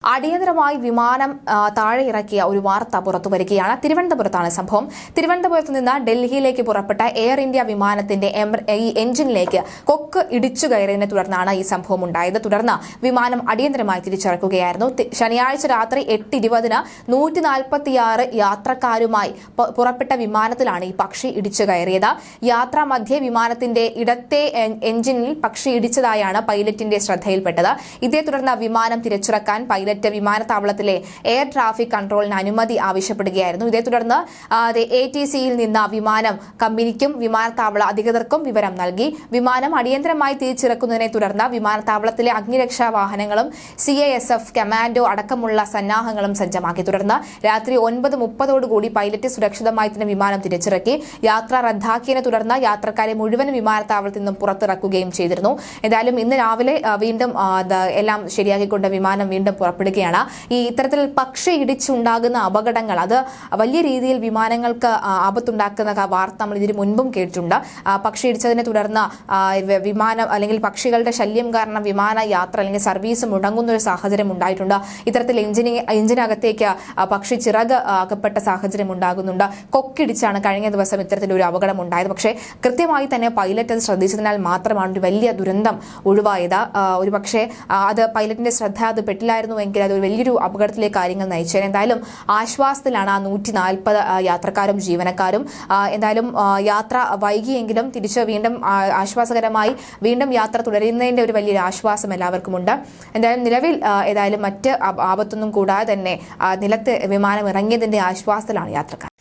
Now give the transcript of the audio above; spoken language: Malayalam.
അടിയന്തരമായി വിമാനം താഴെ ഇറക്കിയ ഒരു വാർത്ത പുറത്തുവരികയാണ്. തിരുവനന്തപുരത്താണ് സംഭവം. തിരുവനന്തപുരത്ത് നിന്ന് ഡൽഹിയിലേക്ക് പുറപ്പെട്ട എയർ ഇന്ത്യ വിമാനത്തിന്റെ എഞ്ചിനിലേക്ക് കൊക്ക് ഇടിച്ചു കയറിയതിനെ തുടർന്നാണ് ഈ സംഭവം ഉണ്ടായത്. തുടർന്ന് വിമാനം അടിയന്തരമായി തിരിച്ചിറക്കുകയായിരുന്നു. ശനിയാഴ്ച രാത്രി 8:20-ന് 146 യാത്രക്കാരുമായി പുറപ്പെട്ട വിമാനത്തിലാണ് ഈ പക്ഷി ഇടിച്ചു കയറിയത്. യാത്രാ മധ്യേ വിമാനത്തിന്റെ ഇടത്തെ എഞ്ചിനിൽ പക്ഷി ഇടിച്ചതായാണ് പൈലറ്റിന്റെ ശ്രദ്ധയിൽപ്പെട്ടത്. ഇതേ തുടർന്ന് വിമാനം തിരിച്ചിറക്കാൻ പൈലറ്റ് വിമാനത്താവളത്തിലെ എയർ ട്രാഫിക് കൺട്രോളിന് അനുമതി ആവശ്യപ്പെടുകയായിരുന്നു. ഇതേ തുടർന്ന് ATCയിൽ നിന്ന് വിമാനം കമ്പനിക്കും വിമാനത്താവള അധികൃതർക്കും വിവരം നൽകി. വിമാനം അടിയന്തരമായി തിരിച്ചിറക്കുന്നതിനെ തുടർന്ന് വിമാനത്താവളത്തിലെ അഗ്നിരക്ഷാ വാഹനങ്ങളും CISF കമാൻഡോ അടക്കമുള്ള സന്നാഹങ്ങളും സജ്ജമാക്കി. തുടർന്ന് രാത്രി 9:30 പൈലറ്റ് സുരക്ഷിതമായി തന്നെ വിമാനം തിരിച്ചിറക്കി. യാത്ര റദ്ദാക്കിയതിനെ തുടർന്ന് യാത്രക്കാരെ മുഴുവൻ വിമാനത്താവളത്തിൽ നിന്നും പുറത്തിറക്കുകയും ചെയ്തിരുന്നു. എന്തായാലും ഇന്ന് രാവിലെ വീണ്ടും എല്ലാം ശരിയാക്കിക്കൊണ്ട് വിമാനം വീണ്ടും പുറപ്പെടുകയാണ്. ഈ ഇത്തരത്തിൽ പക്ഷി ഇടിച്ചുണ്ടാകുന്ന അപകടങ്ങൾ അത് വലിയ രീതിയിൽ വിമാനങ്ങൾക്ക് ആപത്തുണ്ടാക്കുന്ന വാർത്ത നമ്മൾ ഇതിന് മുൻപും കേട്ടിട്ടുണ്ട്. പക്ഷി ഇടിച്ചതിനെ തുടർന്ന് വിമാനം അല്ലെങ്കിൽ പക്ഷികളുടെ ശല്യം കാരണം വിമാന യാത്ര അല്ലെങ്കിൽ സർവീസ് മുടങ്ങുന്ന ഒരു സാഹചര്യം ഉണ്ടായിട്ടുണ്ട്. ഇത്തരത്തിൽ എഞ്ചിനകത്തേക്ക് പക്ഷി ചിറക് അകപ്പെട്ട സാഹചര്യം ഉണ്ടാകുന്നുണ്ട്. കൊക്കിടിച്ചാണ് കഴിഞ്ഞ ദിവസം ഇത്തരത്തിലൊരു അപകടം ഉണ്ടായത്. പക്ഷേ കൃത്യമായി തന്നെ പൈലറ്റ് അത് ശ്രദ്ധിച്ചതിനാൽ മാത്രമാണ് ഒരു വലിയ ദുരന്തം ഒഴിവായത്. ഒരു പക്ഷേ അത് പൈലറ്റിന്റെ ശ്രദ്ധ അത് പെട്ടില്ലായിരുന്നുവെങ്കിൽ അത് വലിയൊരു അപകടത്തിലേക്ക് കാര്യങ്ങൾ നയിച്ചേനെ. എന്തായാലും ആശ്വാസത്തിലാണ് ആ 140 യാത്രക്കാരും ജീവനക്കാരും. എന്തായാലും യാത്ര വൈകിയെങ്കിലും തിരിച്ച് വീണ്ടും ആശ്വാസകരമായി വീണ്ടും യാത്ര തുടരുന്നതിന്റെ ഒരു വലിയൊരു ആശ്വാസം എല്ലാവർക്കും ഉണ്ട്. എന്തായാലും നിലവിൽ ഏതായാലും മറ്റ് ആപത്തൊന്നും കൂടാതെ തന്നെ നിലത്ത് വിമാനം ഇറങ്ങിയതിന്റെ ആശ്വാസത്തിലാണ് യാത്രക്കാർ.